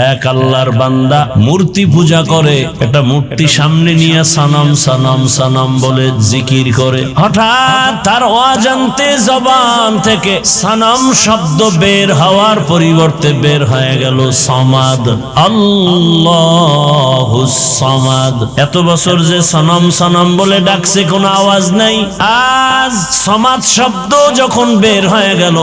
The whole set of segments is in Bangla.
এক আল্লাহর বান্দা মূর্তি পূজা করে, একটা মূর্তি সামনে নিয়ে সানাম সানাম সানাম বলে জিকির করে। হঠাৎ তার অজান্তে জবান থেকে সানাম শব্দ বের হওয়ার পরিবর্তে বের হয়ে গেল সামাদ, আল্লাহুস সামাদ। এত বছর যে সানাম সানাম বলে ডাকছে কোনো আওয়াজ নাই, আজ সামাদ শব্দ যখন বের হয়ে গেল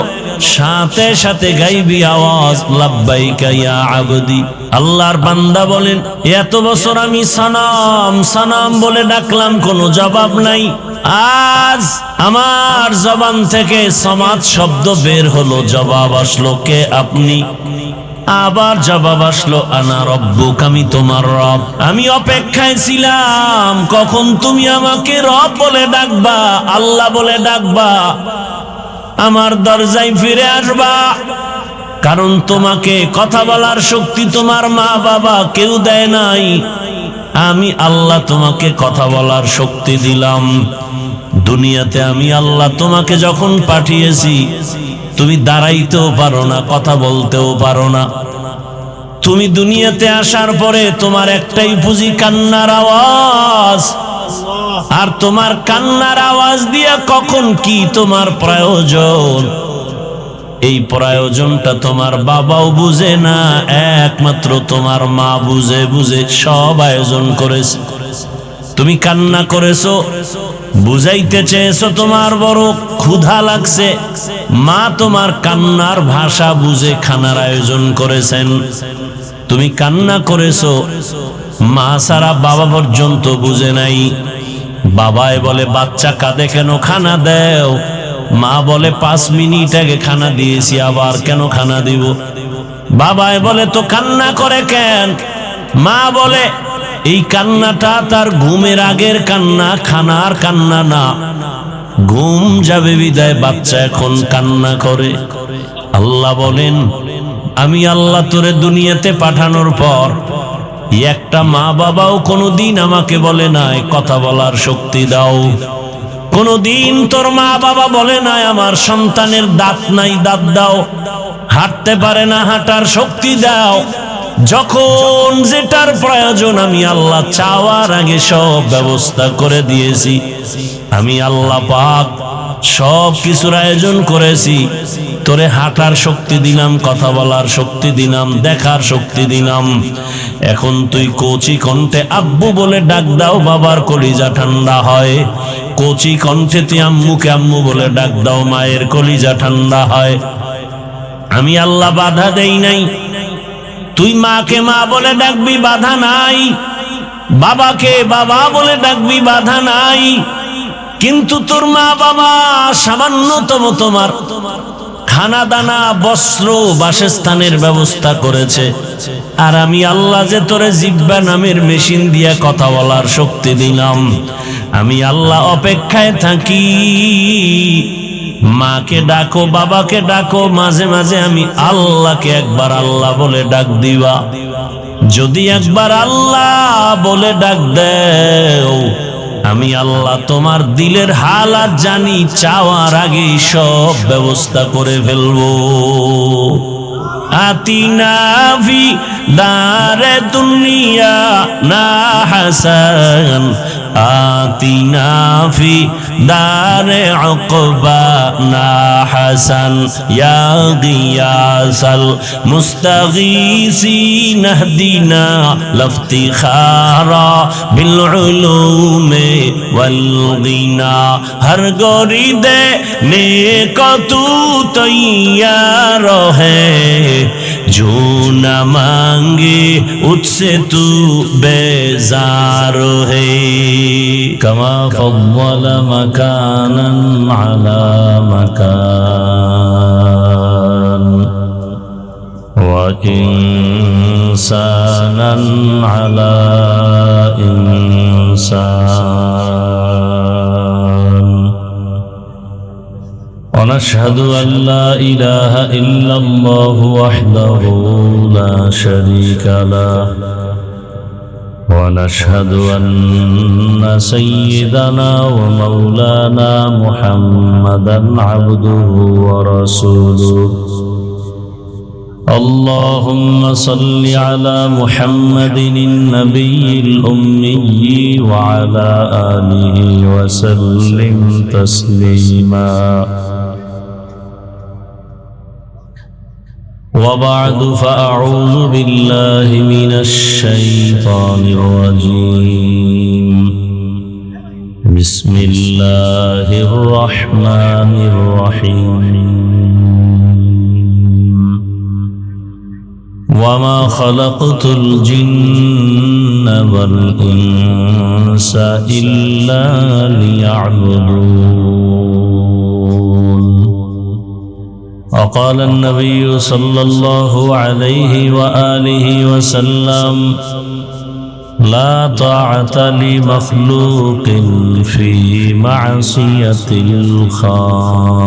সাথে সাথে গাইবি আওয়াজ, লাব্বাইকা ইয়া আবদি। আল্লাহর বান্দা বলেন, এত বছর আমি সানাম সানাম বলে ডাকলাম, কোনো জবাব নাই। আজ আমার জবান থেকে সামাদ শব্দ বের হলো, জবাব আসলো, কে আপনি? আবার জবাব আসলো, আনা রব্বুক, আমি তোমার রব। আমি অপেক্ষায় ছিলাম কখন তুমি আমাকে রব বলে ডাকবা, আল্লাহ বলে ডাকবা, আমার দরজায় ফিরে আসবা। কারণ তোমাকে কথা বলার শক্তি তোমার মা বাবা কেউ দেয় নাই, আমি আল্লাহ তোমাকে কথা বলার শক্তি দিলাম। দুনিয়াতে আমি আল্লাহ তোমাকে যখন পাঠিয়েছি তুমি দাঁড়াইতেও পারো না, কথা বলতেও পারো না। তুমি দুনিয়াতে আসার পরে তোমার একটাই পুঁজি, কান্নার আওয়াজ। আর তোমার কান্নার আওয়াজ দিয়া কখন কি তোমার প্রয়োজন, এই প্রয়োজনটা তোমার বাবাও বুঝে না, একমাত্র তোমার মা বুঝে। বুঝে সব আয়োজন করেছে। তুমি কান্না করেছো, বুঝাইতে চেয়েছো তোমার বড় ক্ষুধা লাগছে, মা তোমার কান্নার ভাষা বুঝে খানার আয়োজন করেছেন। তুমি কান্না করেছো, মা সারা বাবা পর্যন্ত বুঝে নাই। বাবায় বলে, বাচ্চা কাঁদে কেন, খানা দেও। মা বলে, 5 মিনিট আগে খানা দিয়েছি, আবার কেন খানা দিব? বাবায় বলে, তো কান্না করে কেন? মা বলে, এই কান্নাটা তার ঘুমের আগের কান্না, খানার কান্না না। ঘুম যাবে বিদায় বাচ্চা এখন কান্না করে। আল্লাহ বলেন, আমি আল্লাহ তোরে দুনিয়াতে পাঠানোর পর একটা মা বাবাও কোনোদিন আমাকে বলে নাই কথা বলার শক্তি দাও। কোনোদিন তোর মা বাবা বলে নাই আমার সন্তানের দাঁত নাই, দাঁত দাও। হাঁটতে পারে না, হাঁটার শক্তি দাও। যখন যেটার প্রয়োজন আমি আল্লাহ চাওয়ার আগে সব ব্যবস্থা করে দিয়েছি। আমি আল্লাহ পাক সব কিছুর আয়োজন করেছি। তোরে হাঁটার শক্তি দিলাম, কথা বলার শক্তি দিলাম, দেখার শক্তি দিলাম। এখন তুই কচি কণ্ঠে আব্বু বলে ডাক দাও, বাবার কলিজা ঠান্ডা হয়। কচি কণ্ঠে তুই আম্মুকে আম্মু বলে ডাক দাও, মায়ের কলিজা ঠান্ডা হয়। আমি আল্লাহ বাধা দেই নাই। তুই মাকে মা বলে ডাকবি, বাধা নাই। বাবাকে বাবা বলে ডাকবি, বাধা নাই। কিন্তু তোর মা বাবা সামান্যতম তোমার খানা দানা বস্ত্র বাসস্থানের ব্যবস্থা করেছে। আর আমি আল্লাহ যে তোরে জিহ্বা নামের মেশিন দিয়া কথা বলার শক্তি দিলাম। আমি আল্লাহ অপেক্ষায় থাকি। মাকে ডাকো, বাবাকে ডাকো, মাঝে মাঝে আমি আল্লাহকে একবার আল্লাহ বলে ডাক দিবা। যদি একবার আল্লাহ বলে ডাক দেও, আমি আল্লাহ তোমার দিলের হালাত জানি, চাওয়ার আগে সব ব্যবস্থা করে ফেলবো। আতিনা ফি দারে দুনিয়া না হাসান, আতিনা ফি দারে উকবা না হাসান, ইয়া গিয়াসাল মুস্তাগীসিন ইহদিনা লাফতিখারা বিল উলুমে ওয়াল গিনা। হর গরিদে নেক তু তৈয়ার है, जो न मांगे उससे तू बेजार है। कमा फव्वल मकानन अला मकान, व इंसानन अला इंसान। ونشهد أن لا إله إلا الله وحده لا شريك له، ونشهد أن سيدنا ومولانا محمدا عبده ورسوله اللهم صل على محمد النبي الأمي وعلى آله وسلم تسليما وبعد فأعوذ بالله من الشيطان الرجيم بسم الله الرحمن الرحيم وما خلقت الجن والإنس إلا ليعبدون وقال النبي صلى الله عليه وآله وسلم لا طاعة لمخلوق في معصية الخالق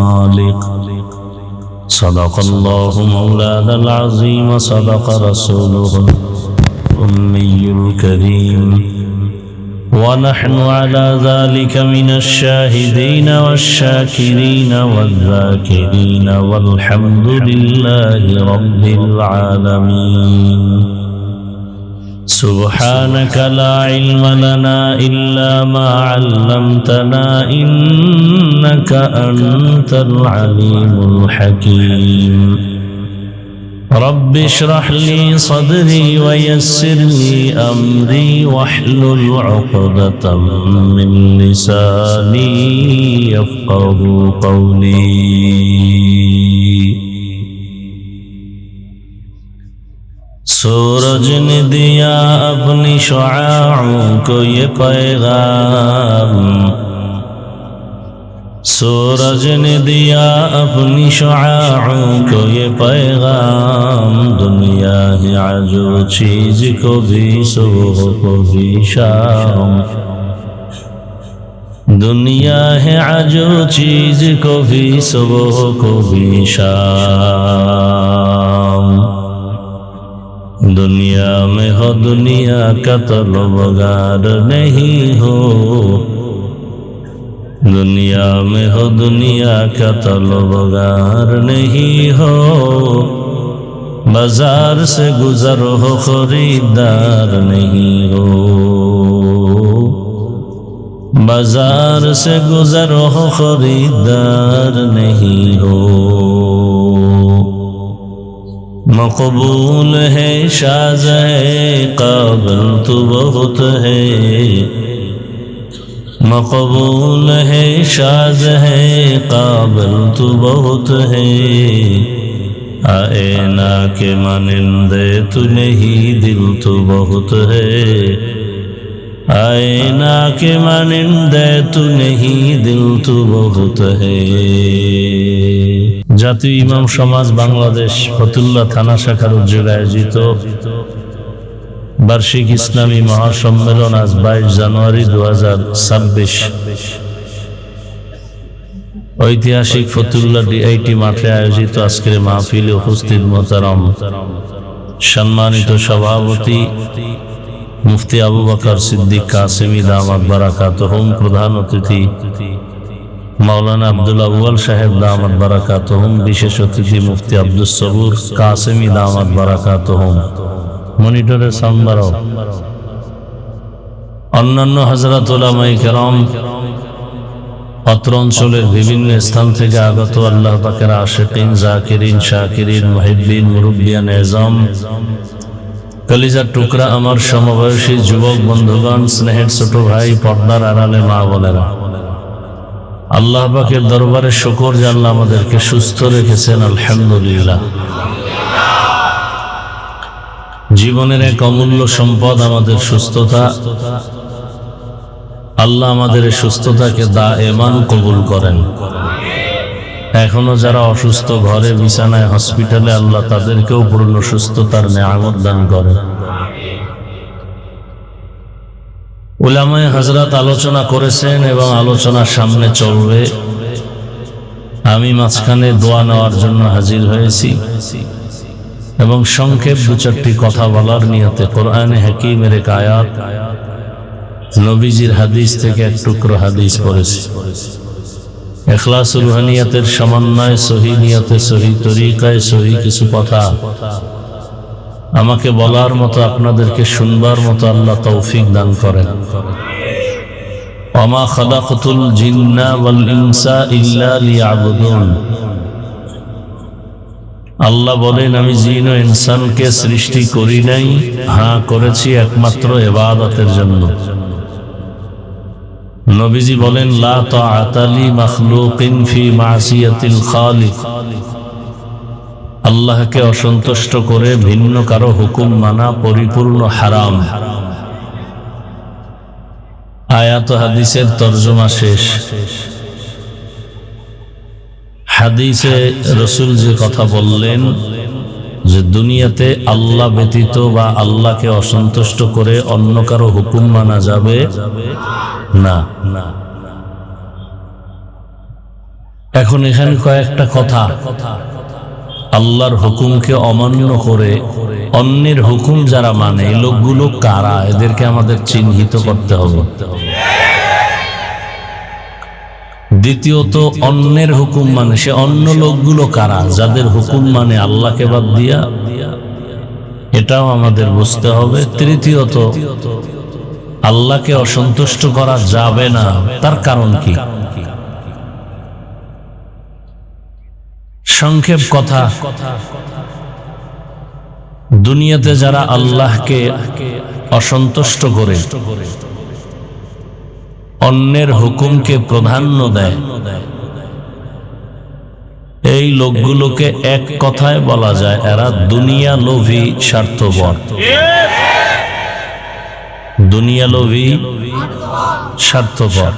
صدق الله مولانا العظيم وصدق رسوله الأمي الكريم ونحن على ذلك من الشاهدين والشاكرين والذاكرين والحمد لله رب العالمين سبحانك لا علم لنا إلا ما علمتنا إنك أنت العليم الحكيم رب اشرح لي صدري ويسر لي أمري واحلل عقدة من لساني يفقه قولي सूरज ने दिया अपनी शुआओं को ये पैगाम सूरज ने दिया अपनी शुआओं को ये पैगाम दुनिया है आजो चीज को भी सुबह को भी शाम दुनिया है आजो चीज को भी सुबह को भी शाम दुनिया में हो दुनिया का तलबगार नहीं हो दुनिया में हो दुनिया का तलबगार नहीं हो बाजार से गुजर हो खरीदार नहीं हो बाजार से गुजर हो खरीदार नहीं हो मकबूल है शाज़ है काबिल तो बहुत है मकबूल है शाज़ है काबिल तो बहुत है आए ना के मानिंदे तू नहीं दिल तो बहुत है आए ना के मानिंदे तू नहीं दिल तो बहुत है জাতীয় ইমাম সমাজ বাংলাদেশ ফতুল্লা থানা শাখার উদ্যোগে আয়োজিত বার্ষিক ইসলামী মহাসম্মেলন আজ 22 জানুয়ারি 2026 ঐতিহাসিক ফতুল্লা ডিআইটি মাঠে আয়োজিত আজকের মাহফিলে উপস্থিত মোহতারাম সম্মানিত সভাপতি মুফতি আবু বকর সিদ্দিক কাসেমি দামাত বারাকাতুহুম প্রধান অতিথি मौलाना अब्दुल अव्वल साहेब दामत बरकातुहुम विशेष अतिथि मुफ्ती अब्दुल सबूर कासिमी दामत बरकातुहुम मनिटरे साउंड बाড়াও অন্যান্য হযরত উলামায়ে কেরাম অত্র অঞ্চলের বিভিন্ন স্থান থেকে আগত আল্লাহ পাকের আশিকিন জাকিরিন শাকিরিন মুহিব্বিন মুরব্বিয়ান এজাম কলিজার টুকরা আমার সমবয়সী যুবক বন্ধুগণ স্নেহের ছোট ভাই পর্দার আড়ালে মা বোনেরা আল্লাহ পাকের দরবারে শুকর যে আল্লাহ আমাদেরকে সুস্থ রেখেছেন আলহামদুলিল্লাহ জীবনের এক অমূল্য সম্পদ আমাদের সুস্থতা আল্লাহ আমাদের এই সুস্থতাকে দায়েমান কবুল করেন এখনো যারা অসুস্থ ঘরে বিছানায় হসপিটালে আল্লাহ তাদেরকেও পূর্ণ সুস্থতার নেয়ামত দান করেন উলামায়ে হযরত আলোচনা করেছেন এবং আলোচনা সামনে চলবে আমি মাঝখানে দোয়া নেওয়ার জন্য হাজির হয়েছি এবং সংক্ষেপ দু চারটি কথা বলার নিয়তে কোরআনে হাকিমের এক আয়াত নবীজির হাদিস থেকে এক টুকরো হাদিস পড়েছি ইখলাস রুহানিয়াতের সমন্বয়, সহি নিয়তে, সহি তরিকায়, সহি কিছু কথা আমাকে বলার মতো, আপনাদেরকে শুনবার মতো আল্লাহ তৌফিক দান করেন। ওয়া মা খালাকতুল জিন্না ওয়াল ইনসা ইল্লা লিয়াবুদুন। আল্লাহ বলেন, আমি জিন ও ইনসানকে সৃষ্টি করি নাই, হ্যাঁ করেছি একমাত্র ইবাদতের জন্য। নবীজি বলেন, লা তাআতা লি মাখলুকিন ফি মাসিয়াতিল খালিক। আল্লাহকে অসন্তুষ্ট করে ভিন্ন কারো হুকুম মানা পরিপূর্ণ হারাম। আয়াত হাদিসের তরজমা শেষ। হাদিসে রাসূল যে কথা বললেন যে দুনিয়াতে আল্লাহ ব্যতীত বা আল্লাহকে অসন্তুষ্ট করে অন্য কারো হুকুম মানা যাবে না। এখন এখানে কয়েকটা কথা, আল্লাহর হুকুমকে অমান্য করে অন্যের হুকুম যারা মানে, এই লোকগুলো কারা, এদেরকে আমাদের চিহ্নিত করতে হবে। দ্বিতীয়ত, অন্যের হুকুম মানে সে অন্য লোকগুলো কারা, যাদের হুকুম মানে আল্লাহকে বাদ দিয়া, এটাও আমাদের বুঝতে হবে। তৃতীয়ত, আল্লাহকে অসন্তুষ্ট করা যাবে না, তার কারণ কি? সংক্ষেপ কথা, দুনিয়াতে যারা আল্লাহকে অসন্তুষ্ট করে অন্যের হুকুমকে প্রাধান্য দেয়, এই লোকগুলোকে এক কথায় বলা যায় এরা দুনিয়া লোভী, স্বার্থপর। দুনিয়া লোভী, স্বার্থপর।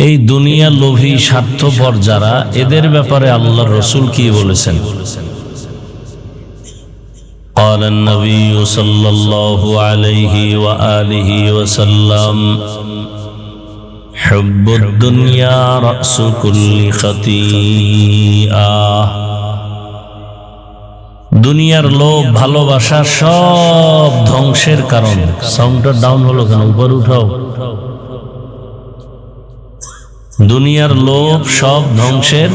এই দুনিয়া লোভী, স্বার্থপর যারা, এদের ব্যাপারে আল্লাহর রাসূল কি বলেছেন? قال النبي صلى الله عليه وآله وسلم حب الدنيا رأس كل خطيئة। দুনিয়ার লোভ, ভালোবাসা সব ধ্বংসের কারণ। সাউন্ডটা ডাউন হলো কেন? উপরে উঠাও। দুনিয়ার লোভ সব ধ্বংসের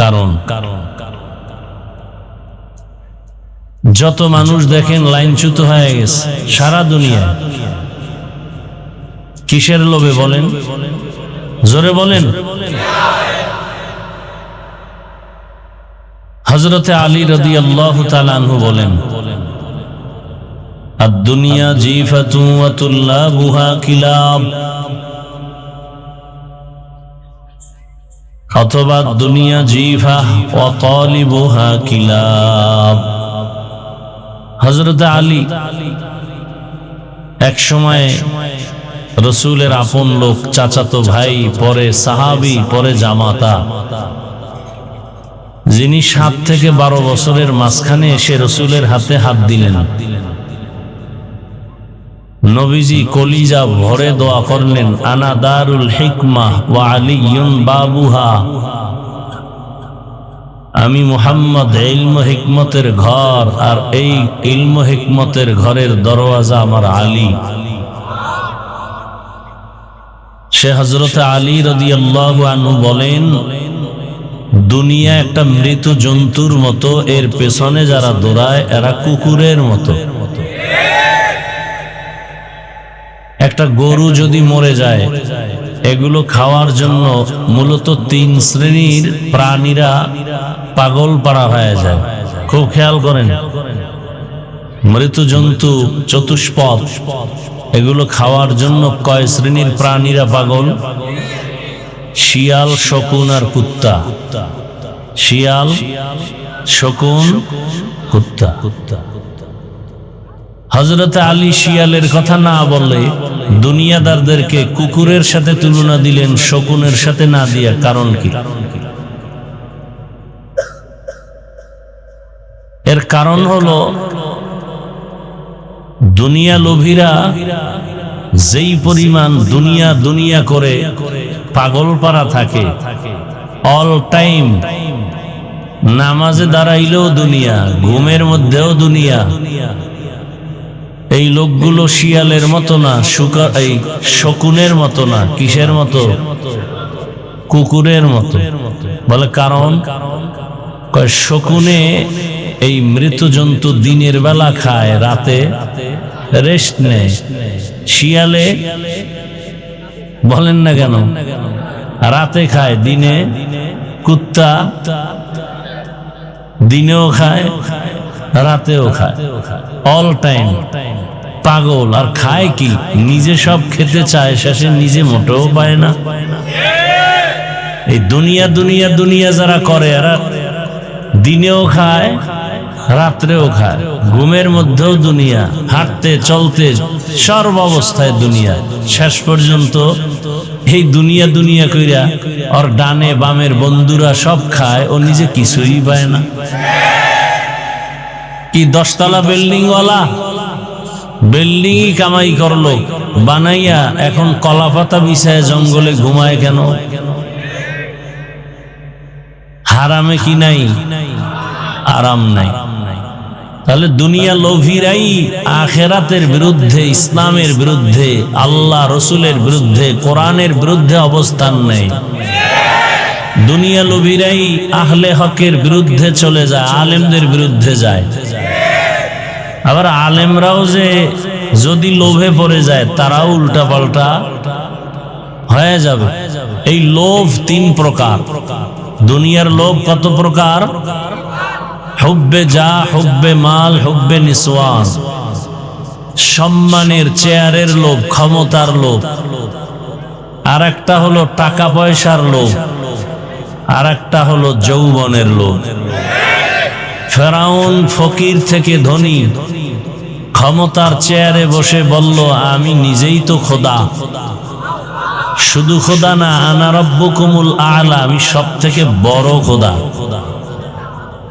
কারণ। যত মানুষ দেখেন লাইনচ্যুত হয়ে গেছে সারা দুনিয়ায়, কিসের লোভে বলেন? জোরে বলেন। হযরতে আলী রাদিয়াল্লাহু তাআলা আনহু বলেন, আদ-দুনিয়া জিফাতুন ওয়া তুল্লাবুহা কিলাব। অথবা দুনিয়া জিফা ওয়া তালিবুহা কিলাব। হযরত আলী এক সময় রাসূলের আপন লোক, চাচাতো ভাই, পরে সাহাবী, পরে জামাতা, যিনি 7 থেকে 12 বছরের মাঝখানে এসে রাসূলের হাতে হাত দিলেন। নবীজি কলিজা ভরে দোয়া করলেন, আনা দারুল হিকমাহ ওয়া আলিয়ুন বাবুহা। আমি মুহাম্মদ ইলম হিকমতের ঘর, আর এই ইলম হিকমতের ঘরের দরওয়াজা আমার আলী। সে হযরত আলী রাদিয়াল্লাহু আনহু বলেন, দুনিয়া একটা মৃত জন্তুর মতো, এর পেছনে যারা দৌড়ায় এরা কুকুরের মতো। একটা গরু যদি মরে যায়, এগুলো খাওয়ার জন্য মূলত 3 শ্রেণীর প্রাণীরা পাগল পাড়া হয়ে যায়। খুব খেয়াল করেন, মৃত জন্তু চতুষ্পদ, এগুলো খাওয়ার জন্য কয় শ্রেণীর প্রাণীরা পাগল? শিয়াল, শকুন আর কুত্তা। শিয়াল, শকুন, কুত্তা। হযরত আলী শিয়ালের কথা না বলে দুনিয়াদারদেরকে কুকুরের সাথে তুলনা দিলেন, শকুনের সাথে না দিয়া। কারণ কি? এর কারণ হলো, দুনিয়া লোভীরা যেই পরিমাণ দুনিয়া দুনিয়া করে পাগল পারা থাকে, অল টাইম নামাজে দাঁড়াইলেও দুনিয়া, ঘুমের মধ্যেও দুনিয়া, এই লোকগুলো শিয়ালের মতো না, এই শকুনের মতো না, কিসের মতো? কুকুরের মতো। বলে কারণ শকুনে এই মৃত জন্তু দিনের বেলা খায়, রাতে রেস্ট নেয়। শিয়ালে বলেন না কেন রাতে খায়, দিনে কুত্তা দিনেও খায় রাতেও খায়, অল টাইম পাগল। আর খায় কি? নিজে সব খেতে চায়, শেষে নিজে মোটেও পায় না। এই দুনিয়া দুনিয়া দুনিয়া যারা করে, এরা দিনেও খায় রাত্রেও খায়, ঘুমের মধ্যেও দুনিয়া, হাঁটতে চলতে সর্ব অবস্থায় দুনিয়া। শেষ পর্যন্ত এই দুনিয়া দুনিয়া কইরা ওর ডানে বামের বন্ধুরা সব খায়, ও নিজে কিছুই পায় না। কি 10 তলা বিল্ডিং ওয়ালা বিল্ডিংই কামাই করলো বানাইয়া, এখন কলা পাতা বিছায় জঙ্গলে ঘুমায় কেন? হারামে কি নাই? আরাম নাই। তাহলে দুনিয়া লোভীরাই আখেরাতের বিরুদ্ধে, ইসলামের বিরুদ্ধে, আল্লাহ রসুলের বিরুদ্ধে, কোরআনের বিরুদ্ধে অবস্থান নেয়। দুনিয়া লোভীরাই আহলে হকের বিরুদ্ধে চলে যায়, আলেমদের বিরুদ্ধে যায়। আবার আলেমরাও যে যদি লোভে পড়ে যায়, তারাও উল্টা পাল্টা হয়ে যাবে। এই লোভ 3 প্রকার। দুনিয়ার লোভ কত প্রকার? হুব্বে যা, হুব্বে মাল, হুব্বে নিসওয়ান। সম্মানের, চেয়ারের লোভ, ক্ষমতার লোভ। আর একটা হলো টাকা পয়সার লোভ, আর একটা হলো যৌবনের লোভ। ফেরাউন ফকির থেকে ধনী, ক্ষমতার চেয়ারে বসে বলল আমি নিজেই তো খোদা। শুধু খোদা না, আনা রব্বুকুমুল আ'লা, আমি সব থেকে বড় খোদা।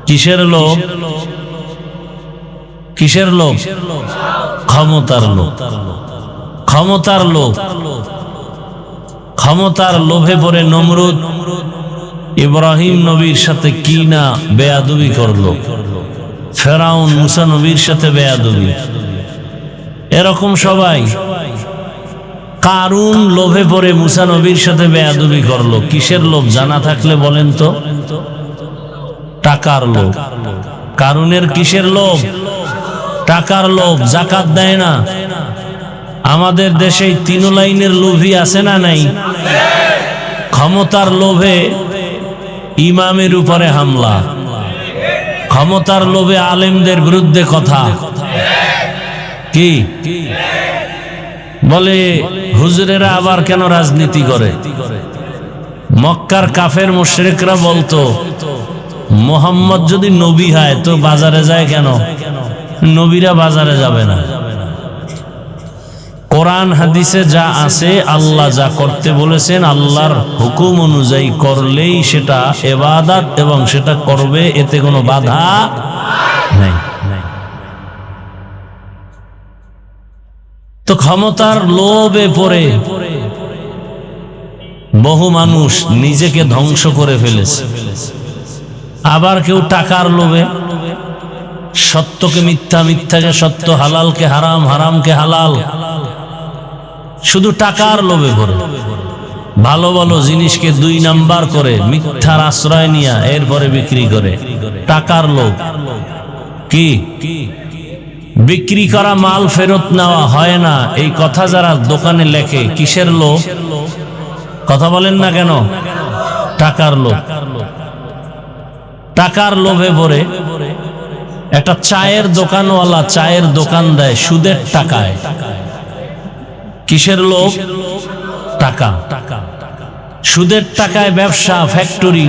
কিসের লোভ? কিসের লোভ? ক্ষমতার লোভ। ক্ষমতার লোভ। ক্ষমতার লোভে পড়ে নমরুদ ইব্রাহিম নবীর সাথে কি না বেয়াদবি করলো, ফেরাউন মুসা নবীর সাথে বেয়াদবি। এরকম সবাই। কারুন লোভে পড়ে মুসা নবীর সাথে বেয়াদবি করলো। কিসের লোভ জানা থাকলে বলেন তো? টাকার লোভ। কারুনের কিসের লোভ? টাকার লোভ। যাকাত দেয় না। আমাদের দেশে 3 লাইনের লোভী আছে না নাই? ক্ষমতার লোভে ইমামের উপরে হামলা, ক্ষমতার লোভে আলেমদের বিরুদ্ধে কথা। কি বলে হুজুরেরা আবার কেন রাজনীতি করে? মক্কার কাফের মুশরিকরা বলতো মোহাম্মদ যদি নবী হয় তো বাজারে যায় কেন? নবীরা বাজারে যাবে না। কোরআন হাদিসে যা আছে, আল্লাহ যা করতে বলেছেন, আল্লাহর হুকুম অনুযায়ী করলেই সেটা ইবাদত এবং সেটা করবে, এতে কোনো বাধা নাই। তো ক্ষমতার লোভে পড়ে বহু মানুষ নিজেকে ধ্বংস করে ফেলেছে। আবার কেউ টাকার লোভে সত্যকে মিথ্যা, মিথ্যাকে সত্য, হালালকে হারাম, হারামকে হালাল, শুধু টাকার লোভে পড়ে ভালো ভালো জিনিসকে 2 নাম্বার করে মিথ্যার আশ্রয় নিয়ে এরপরে বিক্রি করে। টাকার লোভ। কি বিক্রি করা মাল ফেরত নেওয়া হয় না, এই কথা যারা দোকানে লেখে, কিসের লোভ? কথা বলেন না কেন? টাকার লোভ। টাকার লোভে পড়ে একটা চায়ের দোকানওয়ালা চায়ের দোকান দেয় সুদের টাকায়। কিসের লোভ? টাকা। সুদের টাকায় ব্যবসা, ফ্যাক্টরি।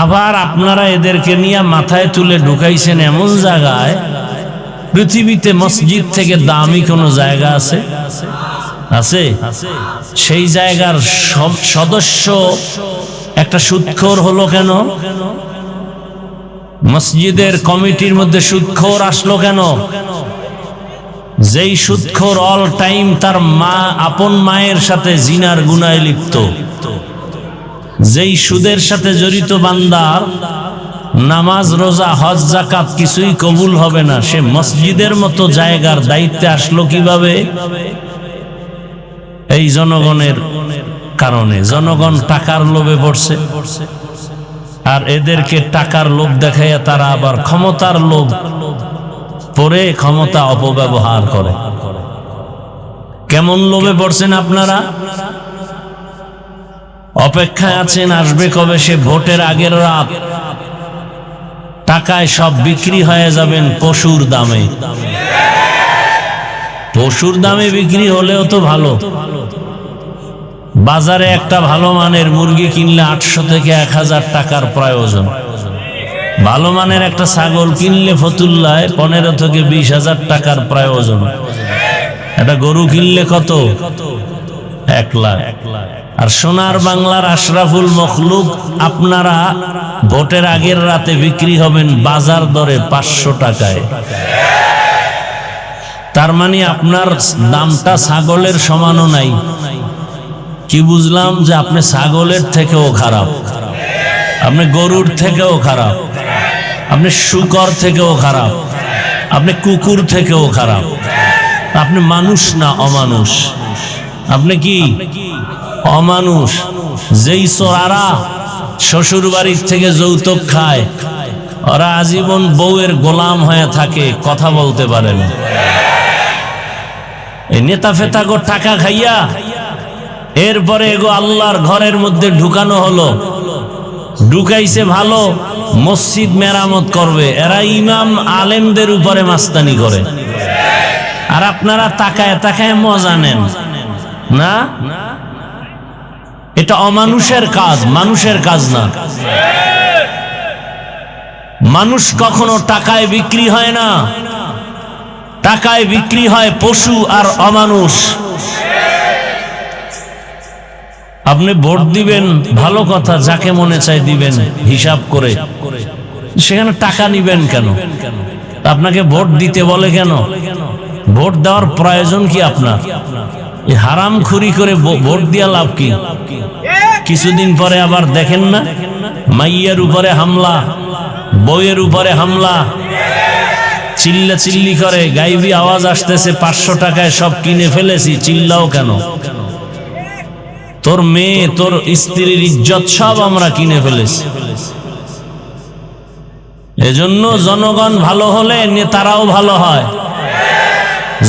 আবার আপনারা এদেরকে নিয়ে মাথায় তুলে ঢুকাইছেন এমন জায়গায়, পৃথিবীতে মসজিদ থেকে দামি কোনো জায়গা আছে? আছে? সেই জায়গার সব সদস্য একটা সুদখোর হলো কেন? মসজিদের কমিটির মধ্যে সুদখোর আসলো কেন? যেই সুদখোর অল টাইম তার মা, আপন মায়ের সাথে জিনার গুনায় লিপ্ত, যেই সুদের সাথে জড়িত বান্দার নামাজ রোজা হজ যাকাত কিছুই কবুল হবে না, সে মসজিদের মতো জায়গার দায়িত্বে আসলো কিভাবে? এই জনগণের কারণে। জনগণ টাকার লোভে পড়ছে, আর এদেরকে টাকার লোভ দেখাইয়া তারা আবার ক্ষমতার লোভ পরে ক্ষমতা অপব্যবহার করে। কেমন লোভে পড়ছেন আপনারা? অপেক্ষায় আছেন আসবে কবে সে ভোটের আগের রাত, টাকায় সব বিক্রি হয়ে যাবেন পশুর দামে। পশুর দামে বিক্রি হলেও তো ভালো। বাজারে একটা ভালো মানের মুরগি কিনলে 800 থেকে 1000 টাকার প্রয়োজন। ভালো মানের একটা ছাগল কিনলে ফতুল্লায় 15 থেকে 20,000 টাকার প্রয়োজন। একটা গরু কিনলে কত? 1 লাখ। আর সোনার বাংলার আশরাফুল মখলুক আপনারা ভোটের আগের রাতে বিক্রি হবেন বাজার দরে 500 টাকায়। তার মানে আপনার দামটা ছাগলের সমানও নাই। কি বুঝলাম? যে আপনি ছাগলের থেকেও খারাপ, আপনি গরুর থেকেও খারাপ, আপনি শূকর থেকেও খারাপ, আপনি কুকুর থেকেও খারাপ। আপনি মানুষ না অমানুষ। আপনি কি? অমানুষ। যেই চোরারা শ্বশুর বাড়ির থেকে যৌতুক খায়, ওরা আজীবন বউয়ের গোলাম হয়ে থাকে, কথা বলতে পারে না। এই নেতা ফেতা গো টাকা খাইয়া এরপরে এগো আল্লাহর ঘরের মধ্যে ঢুকানো হলো। ঢুকাইছে ভালো, মসজিদ মেরামত করবে, এরা ইমাম আলেমদের উপরে মাস্তানি করে। আর আপনারা তাকায় তাকায় মজা নেন না। এটা অমানুষের কাজ, মানুষের কাজ না। মানুষ কখনো টাকায় বিক্রি হয় না, টাকায় বিক্রি হয় পশু আর অমানুষ। আপনি ভোট দিবেন ভালো কথা, যাকে মনে চায় দিবেন হিসাব করে, সেখানে টাকা নিবেন কেন? আপনাকে ভোট দিতে বলে কেন? ভোট দেওয়ার প্রয়োজন কি আপনার? এই হারামখুরি করে ভোট দিয়া লাভ কি? কিছুদিন পরে আবার দেখেন না, মাইয়ের উপরে হামলা, বউয়ের উপরে হামলা, চিল্লা চিল্লি করে, গাইবি আওয়াজ আসতেছে 500 টাকায় সব কিনে ফেলেছি, চিল্লাও কেন? তোর মেয়ে তোর স্ত্রীর ইজ্জত সব আমরা কিনে ফেলেছি। এজন্য জনগণ ভালো হলে নেতারাও ভালো হয়,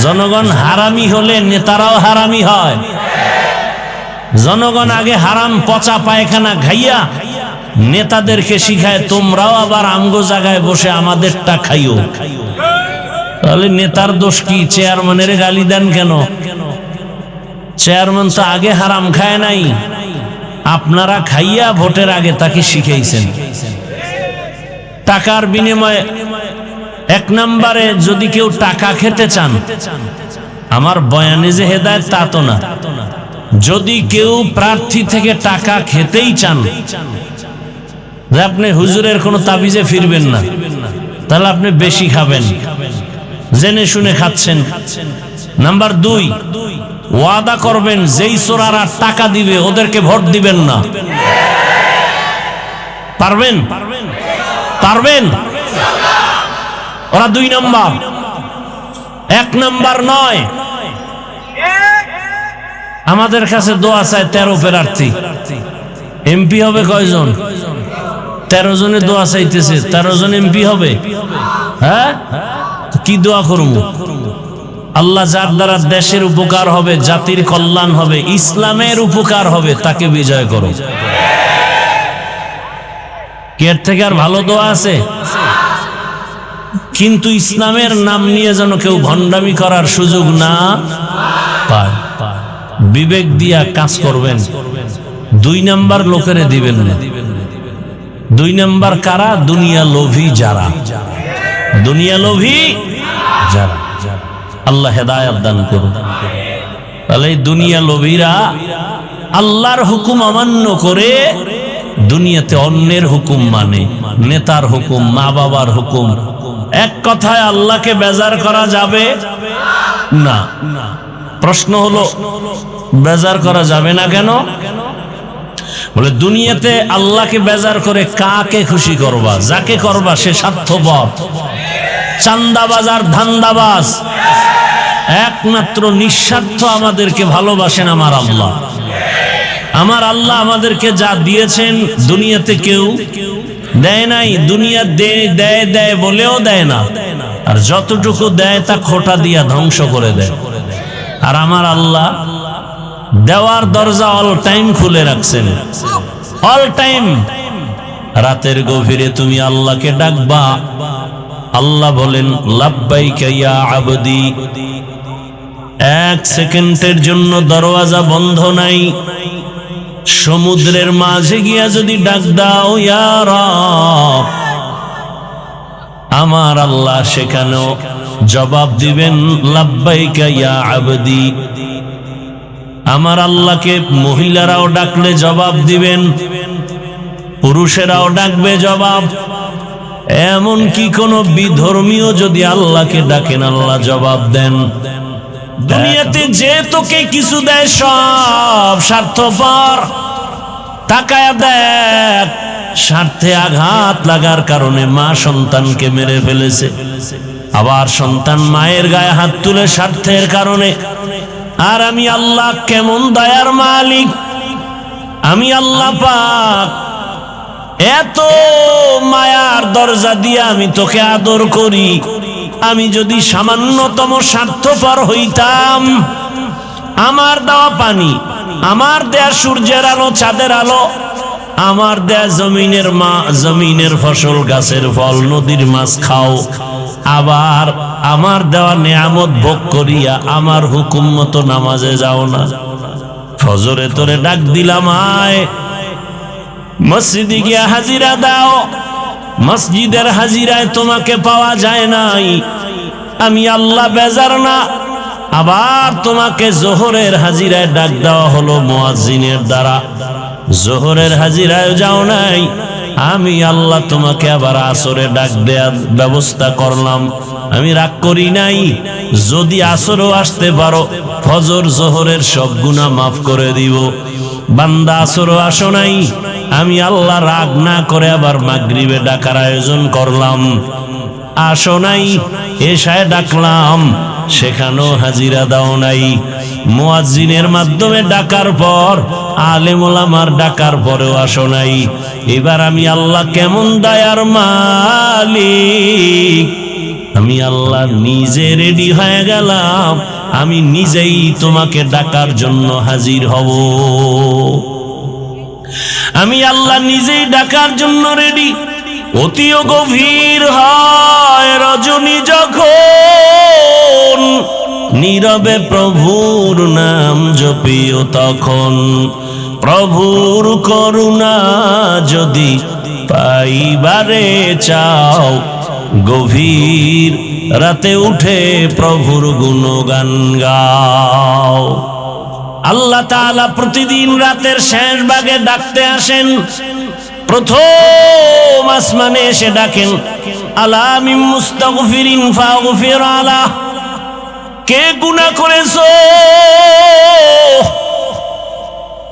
জনগণ হারামি হলে নেতারাও হারামি হয়। জনগণ আগে হারাম পচা পায়খানা খাইয়া নেতাদেরকে শিখায় তোমরাও আবার আমগো জায়গায় বসে আমাদেরটা খাইও। তাহলে নেতার দোষ কি? চেয়ারম্যানের গালি দেন কেন? চেয়ারম্যান তো আগে হারাম খায় নাই, আপনারা খাইয়া ভোটের আগে তাকে শিখাইছেন। টাকার বিনিময়ে 1 নম্বরে যদি কেউ টাকা খেতে চান, আমার বয়ানে যে হেদায়েত তা তো না। যদি কেউ প্রার্থী থেকে টাকা খেতেই চান, যে আপনি হুজুরের কোনো তাবিজে ফিরবেন না, তাহলে আপনি বেশি খাবেন, জেনে শুনে খাচ্ছেন। নাম্বার 2, ওয়াদা করবেন যেই চোরারা টাকা দিবে ওদেরকে ভোট দিবেন না। পারবেন? পারবেন? ওরা 2 নম্বর, 1 নম্বর নয়। আমাদের কাছে দোয়া চায় 13 প্রার্থী, এমপি হবে কয়জন? 13 জনের দোয়া চাইতেছে, 13 জন এমপি হবে? হ্যাঁ, কি দোয়া করব? আল্লাহ যার দ্বারা দেশের উপকার হবে, জাতির কল্যাণ হবে, ইসলামের উপকার হবে, তাকে বিজয় করো। এর থেকে আর ভালো দোয়া আছে? কিন্তু ইসলামের নাম নিয়ে যেন কেউ ভণ্ডামি করার সুযোগ না পায়। বিবেক দিয়া কাজ করবেন। 2 নম্বর লোকেরে দিবেন না। 2 নম্বর কারা? দুনিয়া লোভী যারা, দুনিয়া লোভী যারা। আল্লাহ হেদায়েত দান করুন। তাহলে দুনিয়া লোভীরা আল্লাহর হুকুম অমান্য করে দুনিয়াতে অন্যের হুকুম মানে, নেতার হুকুম, মা বাবার হুকুম। এক কথায় আল্লাহকে বেজার করা যাবে না। প্রশ্ন হলো বেজার করা যাবে না কেন? বলে দুনিয়াতে আল্লাহকে বেজার করে কাকে খুশি করবা? যাকে করবা সে স্বার্থপর, চান্দাবাজ আর ধান্দাবাজ। একমাত্র নিঃস্বার্থ আমাদেরকে ভালোবাসেন আমার আল্লাহ। আমার আল্লাহ আমাদেরকে যা দিয়েছেন দুনিয়াতে কেউ দেয় নাই। দুনিয়া দেয় দেয় দেয় বলেও দেয় না, আর যতটুকু দেয় তা খোঁটা দিয়া ধ্বংস করে দেয়। আর আমার আল্লাহ দেওয়ার দরজা অল টাইম খুলে রাখছেন, অল টাইম। রাতের গভীরে তুমি আল্লাহকে ডাকবা, আল্লাহ বলেন লাব্বাইকা ইয়া আবদি। এক সেকেন্ডের জন্য দরওয়াজা বন্ধ নাই। সমুদ্রের মাঝে গিয়া যদি ডাক দাও ইয়া রব, আমার আল্লাহ সেখানেও জবাব দিবেন লাব্বাইকা ইয়া আবদি। আমার আল্লাহকে মহিলারাও ডাকলে জবাব দিবেন, পুরুষেরাও ডাকবে জবাব। এমন কি কোন বিধর্মীয় যদি আল্লাহকে ডাকেন আল্লাহ জবাব দেন। দুনিয়াতে যে তোকে কিছু দেয় সব স্বার্থপর। তাকায়া দেখ, স্বার্থে আঘাত লাগার কারণে মা সন্তানকে মেরে ফেলেছে, আবার সন্তান মায়ের গায়ে হাত তুলে স্বার্থের কারণে। আর আমি আল্লাহ কেমন দয়ার মালিক, আমি আল্লাহ পাক এত মায়ার দরজা দিয়ে আমি তোকে আদর করি। আমি যদি সামান্যতম স্বার্থপর হইতাম, আমার দেওয়া পানি, আমার দেয়া সূর্যের আলো, চাঁদের আলো, আমার দেয়া জমিনের জমিনের ফসল, গাছের ফল, নদীর মাছ খাও, আবার আমার দেওয়া নেয়ামত ভোগ করিয়া আমার হুকুম মতো নামাজে যাও না। ফজরে তোরে ডাক দিলাম আয়, মসজিদে গিয়া হাজিরা দাও, মসজিদের হাজিরায় তোমাকে পাওয়া যায় নাই। আমি আল্লাহ বেজার না। আবার তোমাকে জোহরের হাজিরায় ডাক দেওয়া হলো মুয়াজ্জিনের দ্বারা, জোহরের হাজিরায় যাও নাই। আমি আল্লাহ তোমাকে আবার আসরে ডাক দেওয়ার ব্যবস্থা করলাম, আমি রাগ করি নাই। যদি আসরও আসতে পারো, ফজর জোহরের সব গুনাহ মাফ করে দিব। বান্দা আসরও আসো নাই, আমি আল্লাহ রাগ না করে আবার মাগরিবে ডাকার আয়োজন করলাম। আসো নাই, এশায় ডাকলাম, সেখানেও হাজিরা দাও নাই। মুয়াজ্জিনের মাধ্যমে ডাকার পর, আলেম ওলামার ডাকার পরেও আসো নাই। এবার আমি আল্লাহ কেমন দয়ার মালিক, আমি আল্লাহ নিজে রেডি হয়ে গেলাম, আমি নিজেই তোমাকে ডাকার জন্য হাজির হব। আমি আল্লাহ নিজেই ডাকার জন্য রেডি। অতিও গভীর হয় রজনী যখন, নীরবে প্রভুর নাম জপিও তখন। প্রভুর করুণা যদি পাইবারে চাও, গভীর রাতে উঠে প্রভুর গুণগান গাও। আল্লাহ তাআলা প্রতিদিন রাতের শেষ ভাগে ডাকতে আসেন। প্রথম আসমানে এসে ডাকেন, আলা মিন মুস্তাগফিরিন ফাগফির আলা। কে গুনাহ করেছো?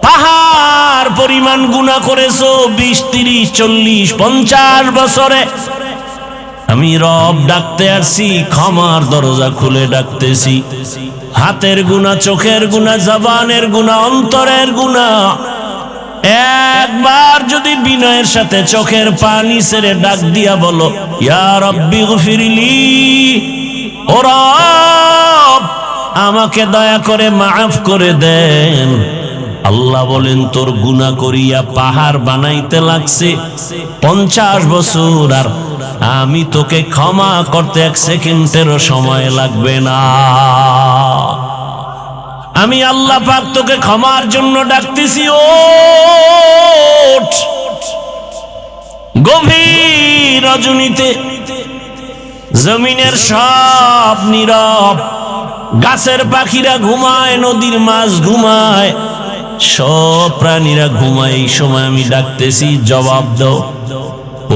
পাহাড় পরিমাণ গুনাহ করেছো, 20, 30, 40, 50 বছরে। আমি রব ডাকতে আসছি, ক্ষমার দরজা খুলে ডাকতেছি। হাতের গুনাহ, চোখের গুনাহ, জবানের গুনাহ, অন্তরের গুনাহ। একবার যদি বিনয়ের সাথে চোখের পানি ছেড়ে ডাক দিয়া বলো, ইয়া রব্বি গফিরলি, ও রব আমাকে দয়া করে মাফ করে দেন। আল্লাহ বলেন, তোর গুনাহ করিয়া পাহাড় বানাইতে লাগছে 50 বছর, আর আমি তোকে ক্ষমা করতে 1 সেকেন্ডেরও সময় লাগবে না। আমি আল্লাহ পাক তোকে ক্ষমার জন্য ডাকতেছি। ওঠ। গভীর রজনীতে জমিনের সব নীরব, গাছের পাখিরা ঘুমায়, নদীর মাছ ঘুমায়, সব প্রাণীরা ঘুমায়। এই সময় আমি ডাকতেছি, জবাব দাও।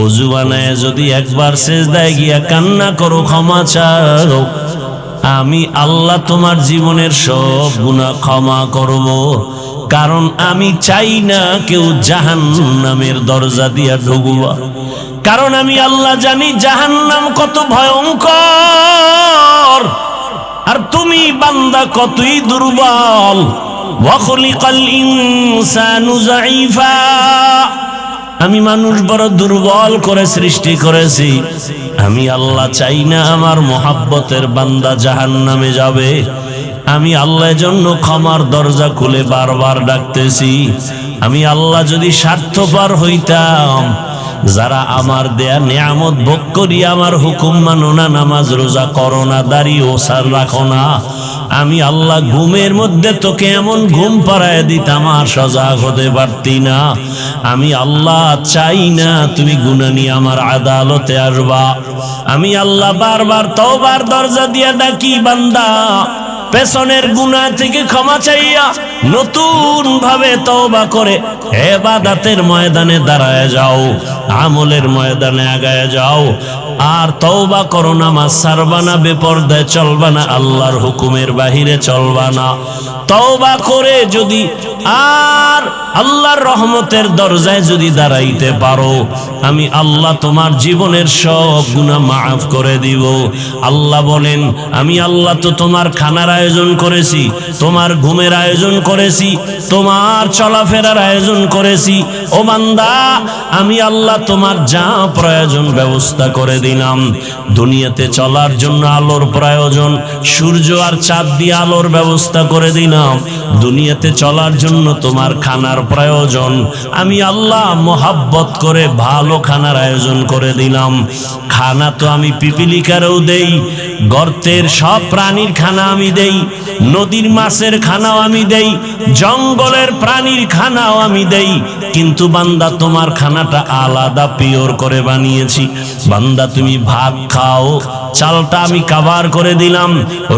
ওযু বানায় যদি একবার সিজদায় গিয়া কান্না করো, ক্ষমা চাও, আমি আল্লাহ তোমার জীবনের সব গুনাহ ক্ষমা করব। কারণ আমি চাই না কেউ জাহান্নামের দরজা দিয়া ঢুকবা। কারণ আমি আল্লাহ জানি জাহান্নাম কত ভয়ঙ্কর, আর তুমি বান্দা কতই দুর্বল। ওয়া খুলিকাল ইনসানু যায়ীফা, আমি মানুষ বড় দুর্বল করে সৃষ্টি করেছি। আমি আল্লাহ চাই না আমার মোহাব্বতের বান্দা জাহান্নামে যাবে। আমি আল্লাহর জন্য ক্ষমার দরজা খুলে বারবার ডাকতেছি। আমি আল্লাহ যদি স্বার্থপর হইতাম, যারা আমার দেয়া নিয়ামত ভোগ করি আমার হুকুম মানো না, নামাজ রোজা করো না, দাড়ি ওসার রাখো না, আমি আল্লাহ ঘুমের মধ্যে তোকে এমন ঘুম পাড়ায় দিতাম আর সজাগ হতে পারতি না। আমি আল্লাহ চাই না তুমি গুনাহ নিয়ে আমার আদালতে আসবা। আমি আল্লাহ বারবার তওবার দরজা দিয়া ডাকি, বান্দা পেছনের গুনাহ থেকে ক্ষমা চাইয়া নতুন ভাবে তওবা করে ইবাদতের ময়দানে দাঁড়ায় যাও, আমলের ময়দানে আগায় যাও। আর তওবা করো, নামাজ ছাড়বা না, বেপরদায় চলবা না, আল্লাহর হুকুমের বাহিরে চলবা না। তওবা করে যদি আর আল্লাহর রহমতের দরজায় যদি দাঁড়াইতে পারো, আমি আল্লাহ তোমার জীবনের সব গুনাহ মাফ করে দিব। আল্লাহ বলেন, আমি আল্লাহ তো তোমার খানার আয়োজন করেছি, তোমার ঘুমের আয়োজন করেছি, তোমার চলাফেরার আয়োজন করেছি। ও বান্দা, আমি আল্লাহ তোমার যা প্রয়োজন ব্যবস্থা করে দিলাম। দুনিয়াতে চলার জন্য আলোর প্রয়োজন, সূর্য আর চাঁদ দিয়ে আলোর ব্যবস্থা করে দিলাম। দুনিয়াতে চলার জন্য তোমার খানার প্রয়োজন, আমি আল্লাহ মোহাব্বত করে ভালো খানার আয়োজন করে দিলাম। খানা তো আমি পিপিলিকারও দেই, গর্তের সব প্রাণীর খানা আমি দেই, নদীর মাছের খানাও আমি দেই, জঙ্গলের প্রাণীর খানাও আমি দেই। কিন্তু বান্দা তোমার খানাটা আলাদা পিওর করে বানিয়েছি। বান্দা তুমি ভাত খাও, চালটা আমি কাভার করে দিলাম,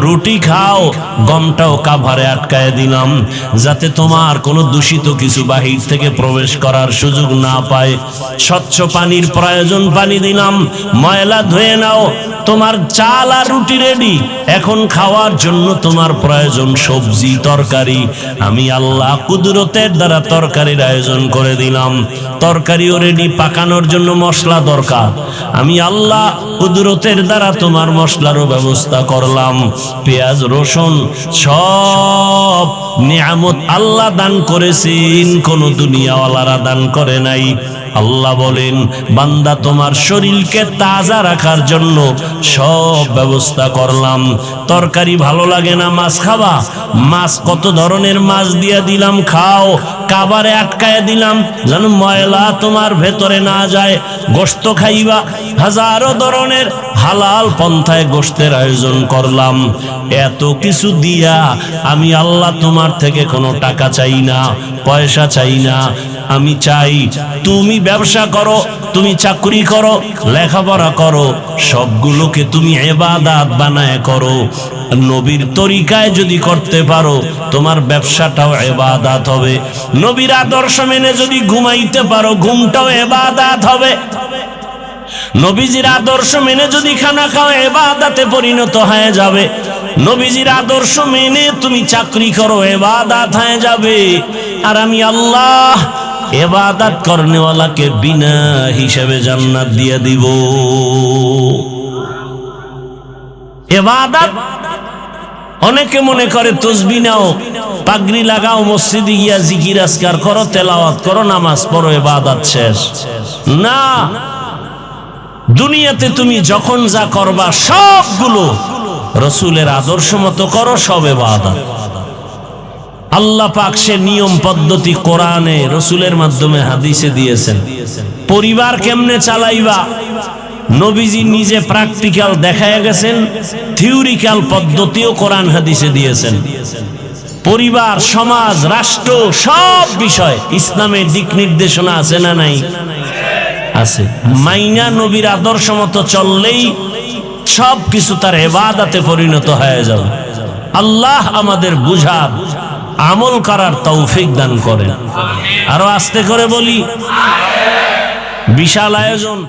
রুটি খাও, গমটাও কাভারে আটকায় দিলাম, যাতে তোমার কোনো দূষিত কিছু বাহির থেকে প্রবেশ করার সুযোগ না পায়। স্বচ্ছ পানির প্রয়োজন, পানি দিলাম, ময়লা ধুয়ে নাও। তোমার চাল আর রুটি রেডি, এখন খাওয়ার জন্য তোমার প্রয়োজন সবজি তরকারি। আমি আল্লাহ কুদরতের দ্বারা তরকারির আয়োজন করে দিলাম, তরকারিও রেডি, পাকানোর জন্য মশলা দরকার। আমি আল্লাহ কুদরতের দ্বারা তোমার মশলারও ব্যবস্থা করলাম। পেঁয়াজ রসুন সব নিয়ামত আল্লাহ দান করেছেন, কোনো দুনিয়াওয়ালারা দান করে নাই। আল্লাহ বলেন, বান্দা তোমার শরীরকে তাজা রাখার জন্য সব ব্যবস্থা করলাম। তরকারি ভালো লাগে না, মাছ খাবা, মাছ কত ধরনের মাছ দিয়ে দিলাম, খাও, কাবারে আটকায় দিলাম যেন ময়লা তোমার ভেতরে না যায়। গোশত খাইবা, হাজারো ধরনের হালাল পন্থায় গোশতের আয়োজন করলাম। এত কিছু দিয়া আমি আল্লাহ তোমার থেকে কোনো টাকা চাই না, পয়সা চাই না। আমি চাই তুমি ব্যবসা করো, তুমি চাকরি করো, লেখাপড়া করো, সবগুলোকে তুমি ইবাদত বানায় করো। নবীর তরিকায় যদি করতে পারো, তোমার ব্যবসাটাও ইবাদত হবে। নবীর আদর্শ মেনে যদি ঘুমাইতে পারো, ঘুমটাও ইবাদত হবে। নবীজির আদর্শ মেনে যদি খানা খাও, ইবাদতে পরিণত হয়ে যাবে। নবীজির আদর্শ মেনে তুমি চাকরি করো, ইবাদত হয়ে যাবে। আর আমি আল্লাহ ইবাদত করনেওয়ালাকে বিনা হিসাবে জান্নাত দিয়ে দিব। ইবাদত অনেকে মনে করে তসবিহ নাও, পাগড়ি লাগাও, মসজিদে গিয়া জিকির আজকার করো, তেলাওয়াত করো, নামাজ পড়ো, ইবাদত শেষ। না, দুনিয়াতে তুমি যখন যা করবা সবগুলো রাসূলের আদর্শ মতো করো, সব ইবাদত। আল্লাহ পাক সে নিয়ম পদ্ধতি কোরআনে রাসূলের মাধ্যমে হাদিসে দিয়েছেন। পরিবার কেমনে চালাইবা, নবীজি নিজে প্র্যাকটিক্যাল দেখায় গেছেন, থিওরিক্যাল পদ্ধতিও কোরআন হাদিসে দিয়েছেন। পরিবার, সমাজ, রাষ্ট্র সব বিষয় ইসলামের দিক নির্দেশনা আছে না নাই? আছে। মাইনা নবীর আদর্শ মতো চললেই সব কিছু তার ইবাদতে পরিণত হয়ে যাবে। আল্লাহ আমাদের বুঝার, আমল করার তৌফিক দান করেন। আরো আস্তে করে বলি, বিশাল আয়োজন।